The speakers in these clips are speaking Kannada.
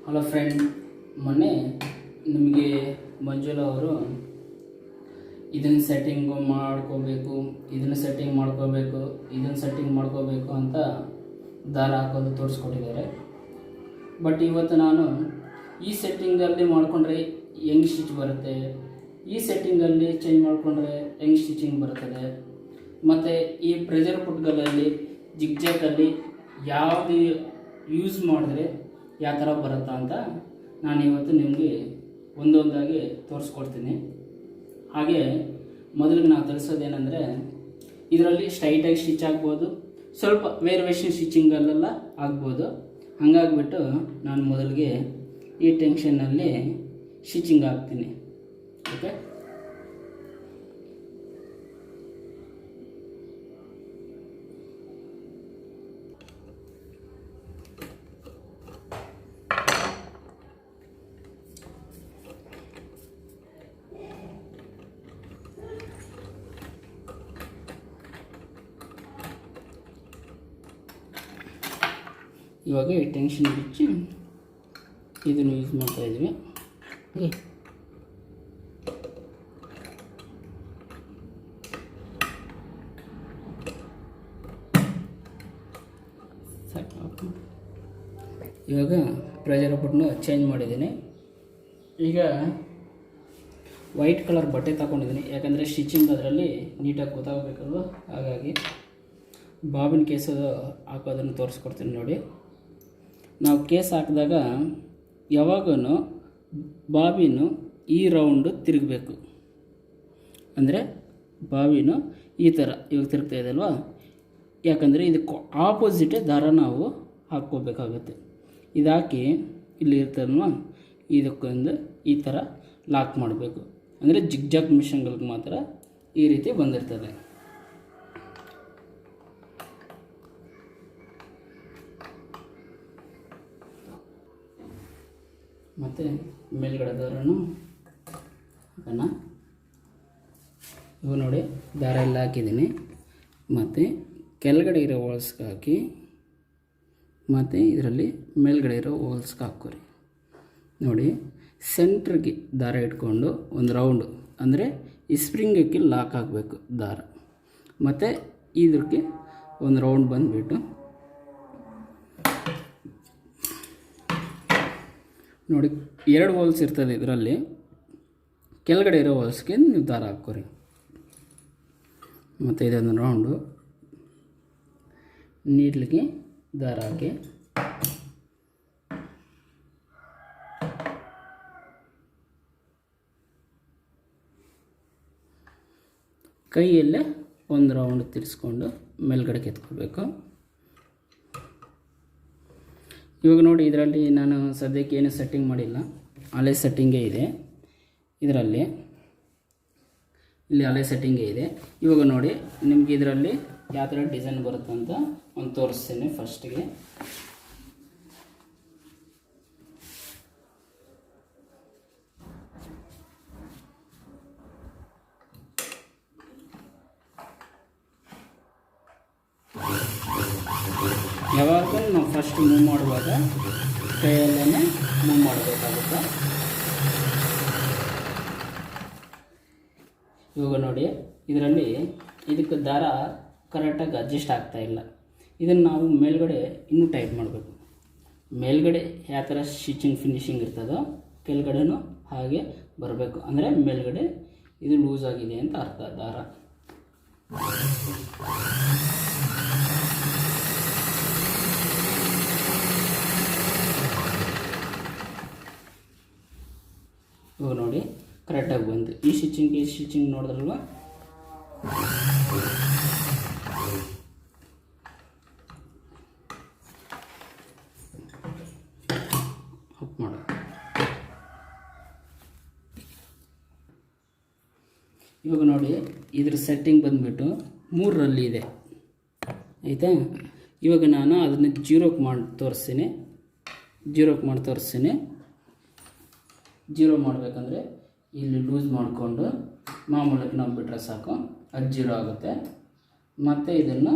ಹಲೋ ಫ್ರೆಂಡ್, ಮೊನ್ನೆ ನಿಮಗೆ ಮಂಜುಳಾ ಅವರು ಇದನ್ನು ಸೆಟ್ಟಿಂಗ್ ಮಾಡ್ಕೋಬೇಕು, ಇದನ್ನು ಸೆಟ್ಟಿಂಗ್ ಮಾಡ್ಕೋಬೇಕು ಅಂತ ದಾರ ಹಾಕೋದು ತೋರಿಸ್ಕೊಟ್ಟಿದ್ದಾರೆ. ಬಟ್ ಇವತ್ತು ನಾನು ಈ ಸೆಟ್ಟಿಂಗಲ್ಲಿ ಮಾಡಿಕೊಂಡ್ರೆ ಹೆಂಗೆ ಸ್ಟಿಚ್ ಬರುತ್ತೆ, ಈ ಸೆಟ್ಟಿಂಗಲ್ಲಿ ಚೇಂಜ್ ಮಾಡಿಕೊಂಡ್ರೆ ಹೆಂಗೆ ಸ್ಟಿಚಿಂಗ್ ಬರ್ತದೆ, ಮತ್ತು ಈ ಪ್ರೆಷರ್ ಫುಟ್ಗಳಲ್ಲಿ ಜಿಗ್ಜಾಕಲ್ಲಿ ಯಾವುದು ಯೂಸ್ ಮಾಡಿದ್ರೆ ಯಾವ ಥರ ಬರುತ್ತಾ ಅಂತ ನಾನು ಇವತ್ತು ನಿಮಗೆ ಒಂದೊಂದಾಗಿ ತೋರಿಸ್ಕೊಡ್ತೀನಿ. ಹಾಗೆ ಮೊದಲಿಗೆ ನಾವು ತಿಳಿಸೋದೇನೆಂದರೆ, ಇದರಲ್ಲಿ ಸ್ಟ್ರೈಟಾಗಿ ಸ್ಟಿಚ್ ಆಗ್ಬೋದು, ಸ್ವಲ್ಪ ವೇರಿಯೇಷನ್ ಸ್ಟಿಚಿಂಗಲ್ಲೆಲ್ಲ ಆಗ್ಬೋದು. ಹಾಗಾಗಿಬಿಟ್ಟು ನಾನು ಮೊದಲಿಗೆ ಈ ಟೆನ್ಷನ್ನಲ್ಲಿ ಸ್ಟಿಚಿಂಗ್ ಹಾಕ್ತೀನಿ. ಓಕೆ, ಇವಾಗ ಈ ಟೆನ್ಷನ್ ಬಿಚ್ಚಿ ಇದನ್ನು ಯೂಸ್ ಮಾಡ್ತಾಯಿದ್ವಿ. ಓಕೆ, ಇವಾಗ ಪ್ರೆಷರ್ ಪುಟ್ನ ಚೇಂಜ್ ಮಾಡಿದ್ದೀನಿ. ಈಗ ವೈಟ್ ಕಲರ್ ಬಟ್ಟೆ ತಗೊಂಡಿದ್ದೀನಿ, ಯಾಕಂದರೆ ಸ್ಟಿಚಿಂಗ್ ಅದರಲ್ಲಿ ನೀಟಾಗಿ ಗೊತ್ತಾಗಬೇಕಲ್ವ. ಹಾಗಾಗಿ ಬಾಬಿನ ಕೇಸ್ ಹಾಕೋದನ್ನು ತೋರಿಸ್ಕೊಡ್ತೀನಿ ನೋಡಿ. ನಾವು ಕೇಸ್ ಹಾಕಿದಾಗ ಯಾವಾಗೂ ಬಾಬಿನು ಈ ರೌಂಡು ತಿರುಗಬೇಕು. ಅಂದರೆ ಬಾವಿನು ಈ ಥರ ಇವಾಗ ತಿರುಗ್ತಾ ಇದೆ ಅಲ್ವಾ, ಯಾಕಂದರೆ ಇದಕ್ಕೆ ಆಪೋಸಿಟೇ ದಾರ ನಾವು ಹಾಕ್ಕೋಬೇಕಾಗುತ್ತೆ. ಇದಾಕಿ ಇಲ್ಲಿ ಇರ್ತದಲ್ವ, ಇದಕ್ಕೊಂದು ಈ ಥರ ಲಾಕ್ ಮಾಡಬೇಕು. ಅಂದರೆ ಜಿಗ್ಜಾಗ್ ಮಿಷನ್ಗಳಿಗೆ ಮಾತ್ರ ಈ ರೀತಿ ಬಂದಿರ್ತದೆ. ಮತ್ತು ಮೇಲ್ಗಡೆ ದಾರನು ಹಾಕೋಣ. ಇವಾಗ ನೋಡಿ, ದಾರ ಎಲ್ಲ ಹಾಕಿದ್ದೀನಿ. ಮತ್ತು ಕೆಳಗಡೆ ಇರೋ ಹೋಲ್ಸ್ಗೆ ಹಾಕಿ, ಮತ್ತು ಇದರಲ್ಲಿ ಮೇಲ್ಗಡೆ ಇರೋ ಹೋಲ್ಸ್ಗೆ ಹಾಕೋರಿ. ನೋಡಿ, ಸೆಂಟ್ರಿಗೆ ದಾರ ಇಟ್ಕೊಂಡು ಒಂದು ರೌಂಡು, ಅಂದರೆ ಈ ಸ್ಪ್ರಿಂಗಕ್ಕೆ ಲಾಕ್ ಆಗಬೇಕು ದಾರ. ಮತ್ತು ಇದಕ್ಕೆ ಒಂದು ರೌಂಡ್ ಬಂದುಬಿಟ್ಟು ನೋಡಿ, 2 ಹೋಲ್ಸ್ ಇರ್ತದೆ ಇದರಲ್ಲಿ. ಕೆಳಗಡೆ ಇರೋ ಹೋಲ್ಸ್ಗೆ ನೀವು ದಾರ ಹಾಕೋರಿ. ಮತ್ತು ಇದೊಂದು ರೌಂಡು ನೀಡ್ಲಿಗೆ ದಾರ ಹಾಕಿ ಕೈಯಲ್ಲೇ ಒಂದು ರೌಂಡ್ ತಿರ್ಸ್ಕೊಂಡು ಮೇಲ್ಗಡೆ ಎತ್ಕೋಬೇಕು. ಇವಾಗ ನೋಡಿ, ಇದರಲ್ಲಿ ನಾನು ಸದ್ಯಕ್ಕೆ ಏನು ಸೆಟ್ಟಿಂಗ್ ಮಾಡಿಲ್ಲ, ಹಳೆ ಸೆಟ್ಟಿಂಗೇ ಇದೆ ಇದರಲ್ಲಿ. ಇಲ್ಲಿ ಹಳೆ ಸೆಟ್ಟಿಂಗೇ ಇದೆ. ಇವಾಗ ನೋಡಿ, ನಿಮಗೆ ಇದರಲ್ಲಿ ಯಾವ ಥರ ಡಿಸೈನ್ ಬರುತ್ತೆ ಅಂತ ಒಂದು ತೋರಿಸ್ತೀನಿ. ಫಸ್ಟಿಗೆ ಯಾವಾಗಲೂ ನಾವು ಫಸ್ಟ್ ಮೂವ್ ಮಾಡುವಾಗ ಕೈಯಲ್ಲೇ ಮೂವ್ ಮಾಡಬೇಕಾಗುತ್ತೆ. ಇವಾಗ ನೋಡಿ, ಇದರಲ್ಲಿ ಇದಕ್ಕೆ ದಾರ ಕರೆಕ್ಟಾಗಿ ಅಡ್ಜಸ್ಟ್ ಆಗ್ತಾಯಿಲ್ಲ. ಇದನ್ನು ನಾವು ಮೇಲ್ಗಡೆ ಇನ್ನೂ ಟೈಟ್ ಮಾಡಬೇಕು. ಮೇಲ್ಗಡೆ ಯಾವ ಥರ ಸ್ಟಿಚಿಂಗ್ ಫಿನಿಶಿಂಗ್ ಇರ್ತದೋ ಕೆಳಗಡೆನೂ ಹಾಗೆ ಬರಬೇಕು. ಅಂದರೆ ಮೇಲ್ಗಡೆ ಇದು ಲೂಸ್ ಆಗಿದೆ ಅಂತ ಅರ್ಥ ದಾರ. ಇವಾಗ ನೋಡಿ, ಕರೆಕ್ಟಾಗಿ ಬಂತು. ಈ ಸ್ಟಿಚಿಂಗ್ ನೋಡಿದ್ರಲ್ವ, ಅಪ್ ಮಾಡು. ಇವಾಗ ನೋಡಿ, ಇದ್ರ ಸೆಟ್ಟಿಂಗ್ ಬಂದುಬಿಟ್ಟು 3ರಲ್ಲಿ ಇದೆ, ಆಯಿತಾ. ಇವಾಗ ನಾನು ಅದನ್ನು ಜೀರೋಕ್ಕೆ ಮಾಡಿ ತೋರಿಸ್ತೀನಿ. ಜೀರೋ ಮಾಡಬೇಕಂದ್ರೆ ಇಲ್ಲಿ ಲೂಸ್ ಮಾಡಿಕೊಂಡು ಮಾಮೂಲಕ್ಕೆ ನಾವು ಬಿಟ್ಟರೆ ಸಾಕು, ಅದು ಜೀರೋ ಆಗುತ್ತೆ. ಮತ್ತು ಇದನ್ನು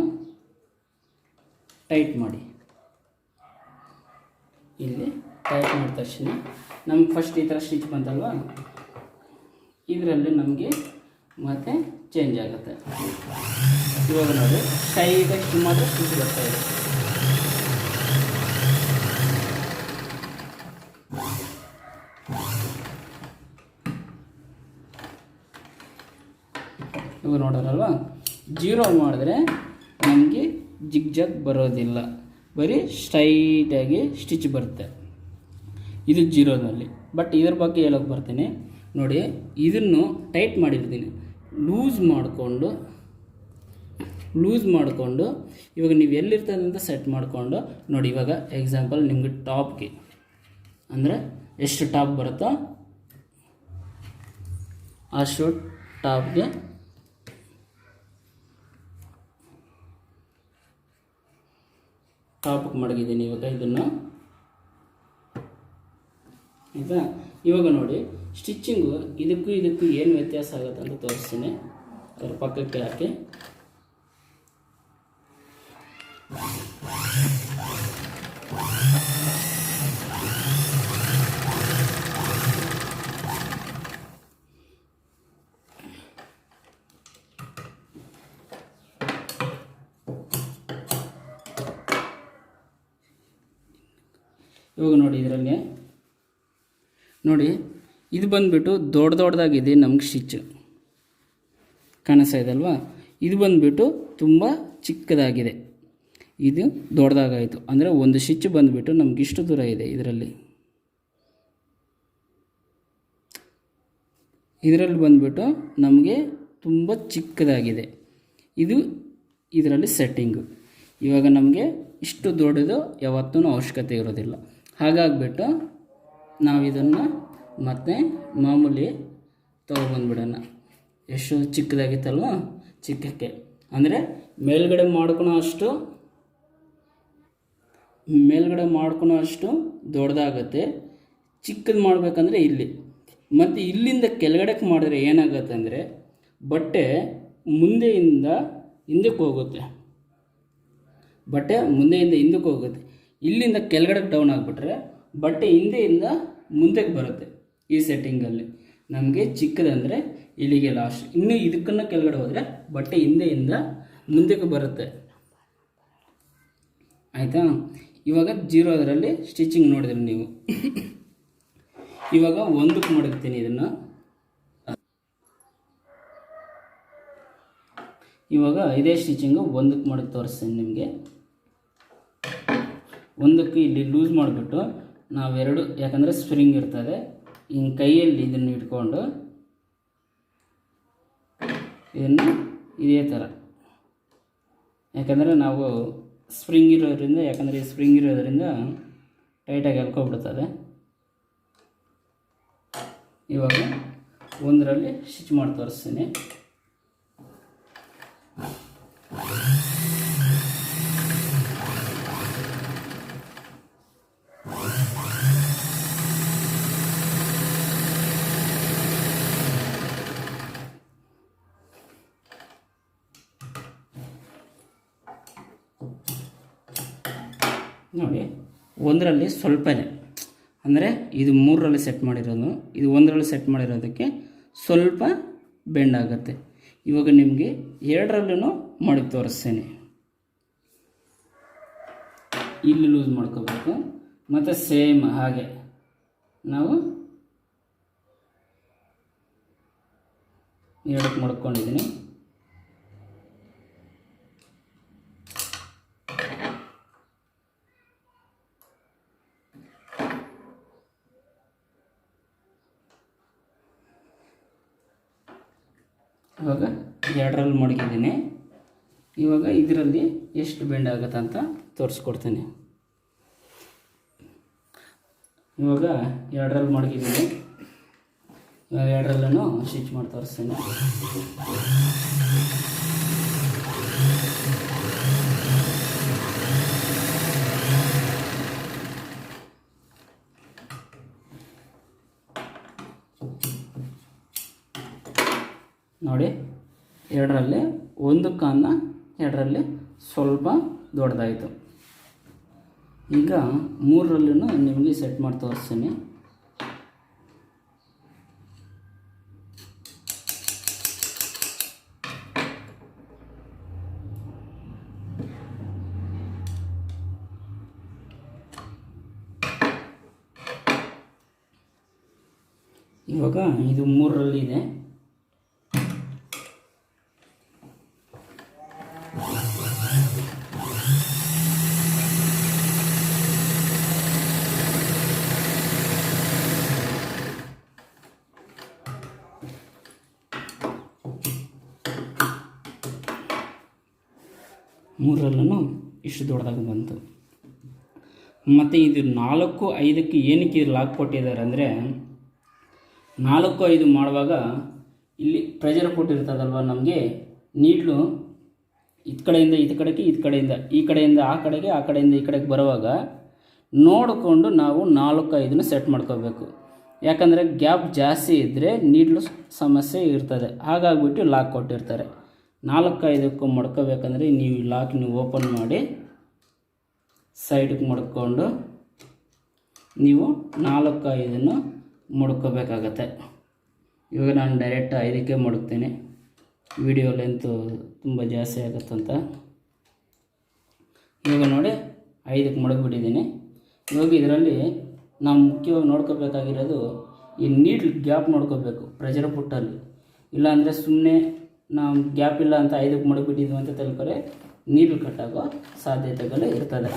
ಟೈಟ್ ಮಾಡಿ, ಇಲ್ಲಿ ಟೈಟ್ ಮಾಡಿದ ತಕ್ಷಣ ನಮ್ಗೆ ಫಸ್ಟ್ ಈ ಥರ ಸ್ಟಿಚ್ ಬಂತಲ್ವ, ಇದರಲ್ಲಿ ನಮಗೆ ಮತ್ತೆ ಚೇಂಜ್ ಆಗುತ್ತೆ. ಇವಾಗ ನೋಡಿ ಸ್ಟ್ರೈಟಾಗಿ ಮಾತ್ರ ಸ್ಟಿಚ್ ಬರ್ತಾ ಇದೆ. ಇವಾಗ ನೋಡೋರಲ್ವ, ಜೀರೋ ಮಾಡಿದ್ರೆ ನಮಗೆ ಜಿಗ್ ಜಾಗ್ ಬರೋದಿಲ್ಲ, ಬರೀ ಸ್ಟ್ರೈಟಾಗಿ ಸ್ಟಿಚ್ ಬರುತ್ತೆ. ಇದು ಜೀರೋದಲ್ಲಿ. ಬಟ್ ಇದ್ರ ಬಗ್ಗೆ ಹೇಳೋಕೆ ಬರ್ತೀನಿ ನೋಡಿ. ಇದನ್ನು ಟೈಟ್ ಮಾಡಿರ್ತೀನಿ, ಲೂಸ್ ಮಾಡಿಕೊಂಡು ಇವಾಗ ನೀವು ಎಲ್ಲಿರ್ತದೆ ಅಂತ ಸೆಟ್ ಮಾಡಿಕೊಂಡು ನೋಡಿ. ಇವಾಗ ಎಕ್ಸಾಂಪಲ್ ನಿಮಗೆ ಟಾಪ್ಗೆ ಅಂದರೆ ಎಷ್ಟು ಟಾಪ್ ಬರುತ್ತೋ ಅಷ್ಟು ಟಾಪ್ಗೆ ಮಡಗಿದ್ದೀನಿ. ಇವಾಗ ಇದನ್ನು ಆಯಿತಾ. ಇವಾಗ ನೋಡಿ ಸ್ಟಿಚ್ಚಿಂಗು ಇದಕ್ಕೂ ಏನು ವ್ಯತ್ಯಾಸ ಆಗುತ್ತೆ ಅಂತ ತೋರಿಸ್ತೀನಿ. ಅದರ ಪಕ್ಕಕ್ಕೆ ಹಾಕಿ ಇವಾಗ ನೋಡಿ ಇದರಲ್ಲಿ ನೋಡಿ, ಇದು ಬಂದುಬಿಟ್ಟು ದೊಡ್ಡದಾಗಿದೆ ನಮ್ಗೆ ಸ್ಟಿಚ್ಚು ಕಾಣಿಸ್ತಾ ಇದೆ ಅಲ್ವಾ. ಇದು ಬಂದುಬಿಟ್ಟು ತುಂಬ ಚಿಕ್ಕದಾಗಿದೆ, ಇದು ದೊಡ್ಡದಾಗಾಯಿತು. ಅಂದರೆ ಒಂದು ಸ್ಟಿಚ್ ಬಂದುಬಿಟ್ಟು ನಮ್ಗೆ ಇಷ್ಟು ದೂರ ಇದೆ. ಇದರಲ್ಲಿ ಬಂದುಬಿಟ್ಟು ನಮಗೆ ತುಂಬ ಚಿಕ್ಕದಾಗಿದೆ. ಇದು ಇದರಲ್ಲಿ ಸೆಟ್ಟಿಂಗು. ಇವಾಗ ನಮಗೆ ಇಷ್ಟು ದೊಡ್ಡದು ಯಾವತ್ತೂ ಅವಶ್ಯಕತೆ ಇರೋದಿಲ್ಲ. ಹಾಗಾಗಿಬಿಟ್ಟು ನಾವು ಇದನ್ನು ಮತ್ತೆ ಮಾಮೂಲಿ ತೊಗೊಬಂದ್ಬಿಡೋಣ. ಎಷ್ಟು ಚಿಕ್ಕದಾಗಿತ್ತಲ್ವ, ಚಿಕ್ಕಕ್ಕೆ ಅಂದರೆ ಮೇಲ್ಗಡೆ ಮಾಡ್ಕೊಳೋ ಅಷ್ಟು ದೊಡ್ಡದಾಗತ್ತೆ. ಚಿಕ್ಕದು ಮಾಡಬೇಕಂದ್ರೆ ಇಲ್ಲಿ, ಮತ್ತು ಇಲ್ಲಿಂದ ಕೆಳಗಡೆಗೆ ಮಾಡಿದ್ರೆ ಏನಾಗುತ್ತೆ ಅಂದರೆ ಬಟ್ಟೆ ಮುಂದೆಯಿಂದ ಹಿಂದಕ್ಕೆ ಹೋಗುತ್ತೆ. ಇಲ್ಲಿಂದ ಕೆಳಗಡೆ ಡೌನ್ ಆಗಿಬಿಟ್ರೆ ಬಟ್ಟೆ ಹಿಂದೆಯಿಂದ ಮುಂದಕ್ಕೆ ಬರುತ್ತೆ. ಈ ಸೆಟ್ಟಿಂಗಲ್ಲಿ ನಮಗೆ ಚಿಕ್ಕದಂದರೆ ಇಲ್ಲಿಗೆ ಲಾಸ್ಟ್. ಇನ್ನು ಇದಕ್ಕನ್ನು ಕೆಳಗಡೆ ಹೋದರೆ ಬಟ್ಟೆ ಹಿಂದೆಯಿಂದ ಮುಂದಕ್ಕೆ ಬರುತ್ತೆ. ಆಯಿತಾ. ಇವಾಗ ಜೀರೋದರಲ್ಲಿ ಸ್ಟಿಚಿಂಗ್ ನೋಡಿದ್ರಿ ನೀವು. ಇವಾಗ ಒಂದಕ್ಕೆ ಮಡಗ್ತೀನಿ ಇದನ್ನು. ಇವಾಗ ಇದೇ ಸ್ಟಿಚಿಂಗು ಒಂದಕ್ಕೆ ಮಡಗಿ ತೋರಿಸ್ತೀನಿ ನಿಮಗೆ. ಒಂದಕ್ಕೆ ಇಲ್ಲಿ ಲೂಸ್ ಮಾಡಿಬಿಟ್ಟು ನಾವೆರಡು, ಯಾಕಂದರೆ ಸ್ಪ್ರಿಂಗ್ ಇರ್ತದೆ, ಹಿಂಗೆ ಕೈಯಲ್ಲಿ ಇದನ್ನು ಇಟ್ಕೊಂಡು ಇದನ್ನು ಇದೇ ಥರ, ಯಾಕಂದರೆ ನಾವು ಸ್ಪ್ರಿಂಗ್ ಇರೋದ್ರಿಂದ ಟೈಟಾಗಿ ಎಳ್ಕೊಬಿಡ್ತದೆ. ಇವಾಗ ಒಂದರಲ್ಲಿ ಸ್ಟಿಚ್ ಮಾಡಿ ತೋರಿಸ್ತೀನಿ. ನೋಡಿ, ಒಂದರಲ್ಲಿ ಸ್ವಲ್ಪನೇ, ಅಂದರೆ ಇದು 3ರಲ್ಲಿ ಸೆಟ್ ಮಾಡಿರೋದು, ಇದು 1ರಲ್ಲಿ ಸೆಟ್ ಮಾಡಿರೋದಕ್ಕೆ ಸ್ವಲ್ಪ ಬೆಂಡ್ ಆಗುತ್ತೆ. ಇವಾಗ ನಿಮಗೆ 2ರಲ್ಲೂ ಮಾಡಿ ತೋರಿಸ್ತೀನಿ. ಇಲ್ಲಿ ಲೂಸ್ ಮಾಡ್ಕೋಬೇಕು, ಮತ್ತು ಸೇಮ್ ಹಾಗೆ ನಾವು 2ಕ್ಕೆ ಮಾಡ್ಕೊಂಡಿದ್ದೀನಿ. ಇವಾಗ 2ರಲ್ಲಿ ಮಡಗಿದ್ದೀನಿ. ಇವಾಗ ಇದರಲ್ಲಿ ಎಷ್ಟು ಬೆಂಡ್ ಆಗುತ್ತೆ ಅಂತ ತೋರಿಸ್ಕೊಡ್ತೀನಿ. ಇವಾಗ 2ರಲ್ಲಿ ಮಡಗಿದ್ದೀನಿ. ಇವಾಗ 2ರಲ್ಲೂ ಸ್ಟಿಚ್ ಮಾಡಿ ತೋರಿಸ್ತೀನಿ. ನೋಡಿ, 2ರಲ್ಲಿ ಒಂದು ಕಾನ್ನ 2ರಲ್ಲಿ ಸ್ವಲ್ಪ ದೊಡ್ಡದಾಯಿತು. ಈಗ ಮೂರರಲ್ಲೂ ನಿಮಗೆ ಸೆಟ್ ಮಾಡಿ ತೋರಿಸ್ತೀನಿ. ಇವಾಗ ಇದು ಮೂರರಲ್ಲಿದೆ. ಮೂರರಲ್ಲೂ ಇಷ್ಟು ದೊಡ್ಡದಾಗಿ ಬಂತು. ಮತ್ತು ಇದು 4, 5ಕ್ಕೆ ಏನಕ್ಕೆ ಲಾಕ್ ಕೊಟ್ಟಿದ್ದಾರೆ ಅಂದರೆ 4, 5 ಮಾಡುವಾಗ ಇಲ್ಲಿ ಪ್ರೆಷರ್ ಕೊಟ್ಟಿರ್ತದಲ್ವ ನಮಗೆ, ನೀಡ್ಲು ಇದು ಕಡೆಯಿಂದ ಇದು ಕಡೆಗೆ, ಇದು ಕಡೆಯಿಂದ ಈ ಕಡೆಯಿಂದ ಆ ಕಡೆಗೆ, ಆ ಕಡೆಯಿಂದ ಈ ಕಡೆಗೆ ಬರುವಾಗ ನೋಡಿಕೊಂಡು ನಾವು 4, 5ನ ಸೆಟ್ ಮಾಡ್ಕೋಬೇಕು. ಯಾಕಂದರೆ ಗ್ಯಾಪ್ ಜಾಸ್ತಿ ಇದ್ದರೆ ನೀಡ್ಲು ಸಮಸ್ಯೆ ಇರ್ತದೆ. ಹಾಗಾಗಿಬಿಟ್ಟು ಲಾಕ್ ಕೊಟ್ಟಿರ್ತಾರೆ. 4, 5ಕ್ಕೂ ಮಡ್ಕೋಬೇಕಂದ್ರೆ ನೀವು ಲಾಕ್ ಓಪನ್ ಮಾಡಿ ಸೈಡಿಗೆ ಮಡ್ಕೊಂಡು ನೀವು 4, 5ನ್ನು ಮಡ್ಕೋಬೇಕಾಗತ್ತೆ. ಇವಾಗ ನಾನು ಡೈರೆಕ್ಟ್ 5ಕ್ಕೆ ಮಡಗ್ತೀನಿ, ವಿಡಿಯೋ ಲೆಂತು ತುಂಬ ಜಾಸ್ತಿ ಆಗುತ್ತಂತ. ಇವಾಗ ನೋಡಿ 5ಕ್ಕೆ ಮಡಗಿಬಿಟ್ಟಿದ್ದೀನಿ. ಇವಾಗ ಇದರಲ್ಲಿ ನಾವು ಮುಖ್ಯವಾಗಿ ನೋಡ್ಕೋಬೇಕಾಗಿರೋದು ಈ ನೀಡ್ಲ್ ಗ್ಯಾಪ್ ನೋಡ್ಕೋಬೇಕು ಪ್ರೆಷರ್ ಪುಟ್ಟಲ್ಲಿ. ಇಲ್ಲಾಂದರೆ ಸುಮ್ಮನೆ ನಾವು ಗ್ಯಾಪ್ ಇಲ್ಲ ಅಂತ 5ಕ್ಕೆ ಮಡಗಿಬಿಟ್ಟಿದ್ವಿ ಅಂತ ತಿಳ್ಕೊರೆ ನೀಡ್ಲ್ ಕಟ್ಟಾಗೋ ಸಾಧ್ಯತೆಗಳು ಇರ್ತದೆ.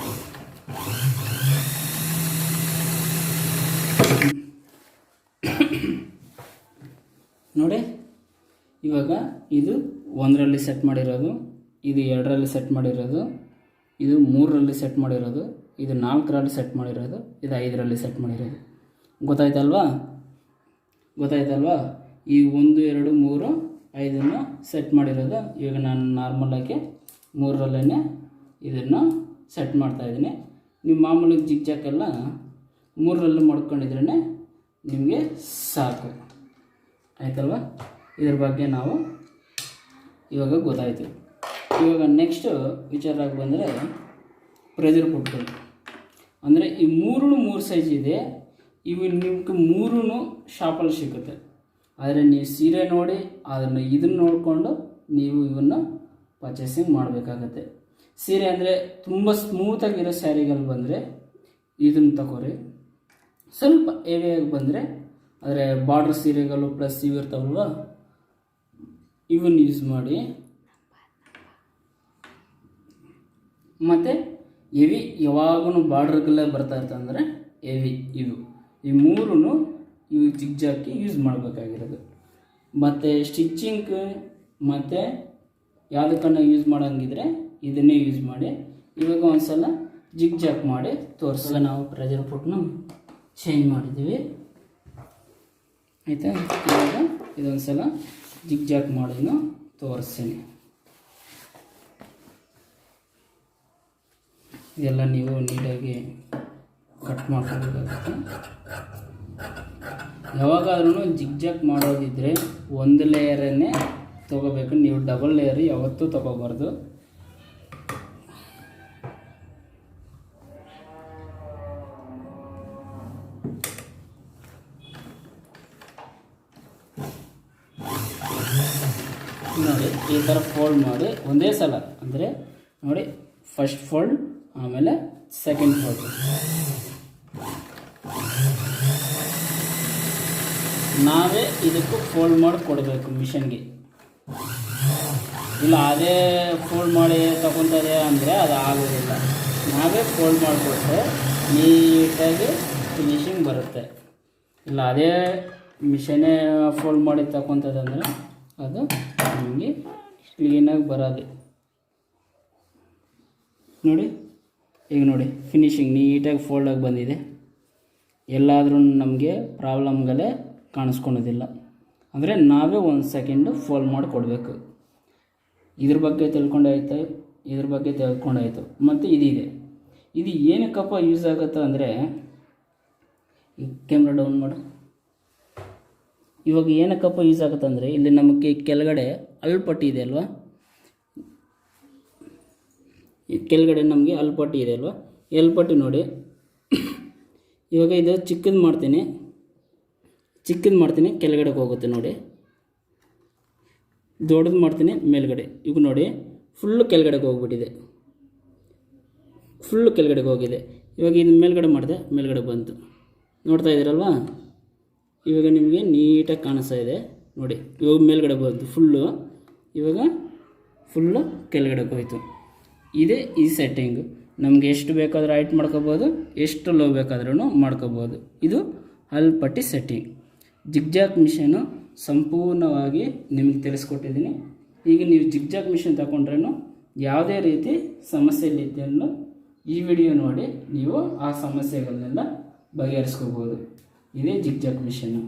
ನೋಡಿ ಇವಾಗ ಇದು 1ರಲ್ಲಿ ಸೆಟ್ ಮಾಡಿರೋದು, ಇದು 2ರಲ್ಲಿ ಸೆಟ್ ಮಾಡಿರೋದು, ಇದು 3ರಲ್ಲಿ ಸೆಟ್ ಮಾಡಿರೋದು, ಇದು 4ರಲ್ಲಿ ಸೆಟ್ ಮಾಡಿರೋದು, ಇದು 5ರಲ್ಲಿ ಸೆಟ್ ಮಾಡಿರೋದು. ಗೊತ್ತಾಯ್ತಲ್ವಾ? ಈ 1, 2, 3, 5ನ್ನು ಸೆಟ್ ಮಾಡಿರೋದು. ಇವಾಗ ನಾನು ನಾರ್ಮಲಾಗಿ 3ರಲ್ಲೇ ಇದನ್ನು ಸೆಟ್ ಮಾಡ್ತಾಯಿದ್ದೀನಿ. ನೀವು ಮಾಮೂಲಿ ಜಿಗ್ಜಾಕೆಲ್ಲ 3ರಲ್ಲೂ ಮಾಡ್ಕೊಂಡಿದ್ರೇ ನಿಮಗೆ ಸಾಕು. ಆಯ್ತಲ್ವ? ಇದ್ರ ಬಗ್ಗೆ ನಾವು ಇವಾಗ ಗೊತ್ತಾಯಿತು. ಇವಾಗ ನೆಕ್ಸ್ಟು ವಿಚಾರಕ್ಕೆ ಬಂದರೆ ಪ್ರೆಷರ್ ಪುಟ್ಗಳು ಅಂದರೆ ಈ 3 ಸೈಜ್ ಇದೆ. ಇವು ನಿಮ್ಗೆ 3 ಶಾಪಲ್ಲಿ ಸಿಗುತ್ತೆ. ಆದರೆ ನೀವು ಸೀರೆ ನೋಡಿ ಇದನ್ನು ನೋಡಿಕೊಂಡು ನೀವು ಇವನ್ನು ಪರ್ಚೇಸಿಂಗ್ ಮಾಡಬೇಕಾಗತ್ತೆ. ಸೀರೆ ಅಂದರೆ ತುಂಬ ಸ್ಮೂತಾಗಿರೋ ಸ್ಯಾರಿಗಳು ಬಂದರೆ ಇದನ್ನು ತಗೋರಿ. ಸ್ವಲ್ಪ ಹೆವಿಯಾಗಿ ಬಂದರೆ ಆದರೆ ಬಾರ್ಡ್ರ್ ಸೀರೆಗಳು ಪ್ಲಸ್ ಇವು ಇರ್ತಾವಲ್ವ, ಇವನ್ನ ಯೂಸ್ ಮಾಡಿ. ಮತ್ತು ಹೆವಿ ಯಾವಾಗೂ ಬಾರ್ಡ್ರ್ಗೆಲ್ಲ ಬರ್ತಾ ಇರ್ತಂದರೆ ಹೆವಿ ಇವು 3 ಇವು ಜಿಗ್ಜಾಕಿ ಯೂಸ್ ಮಾಡಬೇಕಾಗಿರೋದು. ಮತ್ತು ಸ್ಟಿಚ್ಚಿಂಗ್ ಮತ್ತು ಯಾವುದಕ್ಕನ್ನು ಯೂಸ್ ಮಾಡೋಂಗಿದ್ರೆ ಇದನ್ನೇ ಯೂಸ್ ಮಾಡಿ. ಇವಾಗ ಒಂದು ಸಲ ಜಿಗ್ಜಾಕ್ ಮಾಡಿ ತೋರಿಸಲ್ಲ. ನಾವು ಪ್ರೆಷರ್ ಪುಟ್ನ ಚೇಂಜ್ ಮಾಡಿದ್ದೀವಿ, ಆಯಿತಾ? ಇವಾಗ ಇದೊಂದು ಸಲ ಜಿಗ್ಜಾಕ್ ಮಾಡೋದನ್ನು ತೋರಿಸ್ತೀನಿ. ಇದೆಲ್ಲ ನೀವು ನೀಟಾಗಿ ಕಟ್ ಮಾಡ್ಕೋಬೇಕಾಗುತ್ತೆ. ಯಾವಾಗಾದ್ರೂ ಜಿಗ್ಜಾಕ್ ಮಾಡೋದಿದ್ದರೆ 1 ಲೇಯರನ್ನೇ ತೊಗೋಬೇಕು. ನೀವು ಡಬಲ್ ಲೇಯರ್ ಯಾವತ್ತೂ ತೊಗೋಬಾರ್ದು. ನೋಡಿ ಈ ಥರ ಫೋಲ್ಡ್ ಮಾಡಿ ಒಂದೇ ಸಲ, ಅಂದರೆ ನೋಡಿ ಫಸ್ಟ್ ಫೋಲ್ಡ್ ಆಮೇಲೆ ಸೆಕೆಂಡ್ ಫೋಲ್ಡ್. ನಾವೇ ಇದಕ್ಕೂ ಫೋಲ್ಡ್ ಮಾಡಿ ಕೊಡಬೇಕು ಮಿಷನ್ಗೆ. ಇಲ್ಲ ಅದೇ ಫೋಲ್ಡ್ ಮಾಡಿ ತಗೊತಾರೆ ಅಂದರೆ ಅದು ಆಗೋದಿಲ್ಲ. ನಾವೇ ಫೋಲ್ಡ್ ಮಾಡಿಕೊಟ್ರೆ ನೀಟಾಗಿ ಫಿನಿಶಿಂಗ್ ಬರುತ್ತೆ. ಇಲ್ಲ ಅದೇ ಮಿಷನೇ ಫೋಲ್ಡ್ ಮಾಡಿ ತಗೊತದೆ ಅಂದರೆ ಅದು ನಮಗೆ ಕ್ಲೀನಾಗಿ ಬರೋದು. ನೋಡಿ ಈಗ ನೋಡಿ ಫಿನಿಶಿಂಗ್ ನೀಟಾಗಿ ಫೋಲ್ಡಾಗಿ ಬಂದಿದೆ. ಎಲ್ಲಾದರೂ ನಮಗೆ ಪ್ರಾಬ್ಲಮ್ಗಳೇ ಕಾಣಿಸ್ಕೊಳೋದಿಲ್ಲ. ಅಂದರೆ ನಾವೇ 1 ಸೆಕೆಂಡು ಫೋಲ್ಡ್ ಮಾಡಿ ಕೊಡಬೇಕು. ಇದ್ರ ಬಗ್ಗೆ ತಿಳ್ಕೊಂಡಾಯಿತು. ಮತ್ತು ಇದಿದೆ, ಇದು ಏನಕ್ಕಪ್ಪ ಯೂಸ್ ಆಗುತ್ತೆ ಅಂದರೆ, ಈ ಕ್ಯಾಮ್ರಾ ಡೌನ್ ಮಾಡು. ಇವಾಗ ಏನಕ್ಕಪ್ಪ ಯೂಸ್ ಆಗುತ್ತೆ ಅಂದರೆ, ಇಲ್ಲಿ ನಮಗೆ ಕೆಳಗಡೆ ಅಲ್ಪಟ್ಟಿ ಇದೆ ಅಲ್ವಾ, ಈ ಕೆಳಗಡೆ ನಮಗೆ ಅಲ್ಪಟ್ಟಿ ಇದೆ ಅಲ್ವಾ, ಎಲ್ ಪಟ್ಟಿ ನೋಡಿ. ಇವಾಗ ಇದು ಚಿಕ್ಕದು ಮಾಡ್ತೀನಿ, ಕೆಳಗಡೆಗೆ ಹೋಗುತ್ತೆ ನೋಡಿ. ದೊಡ್ಡದು ಮಾಡ್ತೀನಿ ಮೇಲ್ಗಡೆ. ಈಗ ನೋಡಿ ಫುಲ್ಲು ಕೆಳಗಡೆಗೆ ಹೋಗ್ಬಿಟ್ಟಿದೆ, ಫುಲ್ಲು ಕೆಳಗಡೆಗೆ ಹೋಗಿದೆ. ಇವಾಗ ಇದು ಮೇಲ್ಗಡೆ ಮಾಡಿದೆ, ಮೇಲ್ಗಡೆ ಬಂತು. ನೋಡ್ತಾ ಇದ್ದೀರಲ್ವಾ? ಇವಾಗ ನಿಮಗೆ ನೀಟಾಗಿ ಕಾಣಿಸ್ತಾ ಇದೆ ನೋಡಿ. ಇವಾಗ ಮೇಲ್ಗಡೆ ಬಂತು ಫುಲ್ಲು, ಇವಾಗ ಫುಲ್ಲು ಕೆಳಗಡೆಗೆ ಹೋಯಿತು. ಇದೇ ಈ ಸೆಟ್ಟಿಂಗು. ನಮಗೆ ಎಷ್ಟು ಬೇಕಾದರೂ ಹೈಟ್ ಮಾಡ್ಕೋಬೋದು, ಎಷ್ಟು ಲೋ ಬೇಕಾದ್ರೂ ಮಾಡ್ಕೋಬೋದು. ಇದು ಹಲ್ಪಟ್ಟಿ ಸೆಟ್ಟಿಂಗ್. ಜಿಗ್ಜಾಗ್ ಮಿಷನು ಸಂಪೂರ್ಣವಾಗಿ ನಿಮಗೆ ತಿಳಿಸ್ಕೊಟ್ಟಿದ್ದೀನಿ. ಈಗ ನೀವು ಜಿಗ್ಜಾಗ್ ಮಿಷನ್ ತಗೊಂಡ್ರೂ ಯಾವುದೇ ರೀತಿ ಸಮಸ್ಯೆಗಳಿದ್ದನ್ನು ಈ ವಿಡಿಯೋ ನೋಡಿ ನೀವು ಆ ಸಮಸ್ಯೆಗಳನ್ನೆಲ್ಲ ಬಗೆಹರಿಸ್ಕೋಬೋದು. ಇದೇ ಜಿಗ್ಜಾಗ್ ಮಿಷನ್ನು.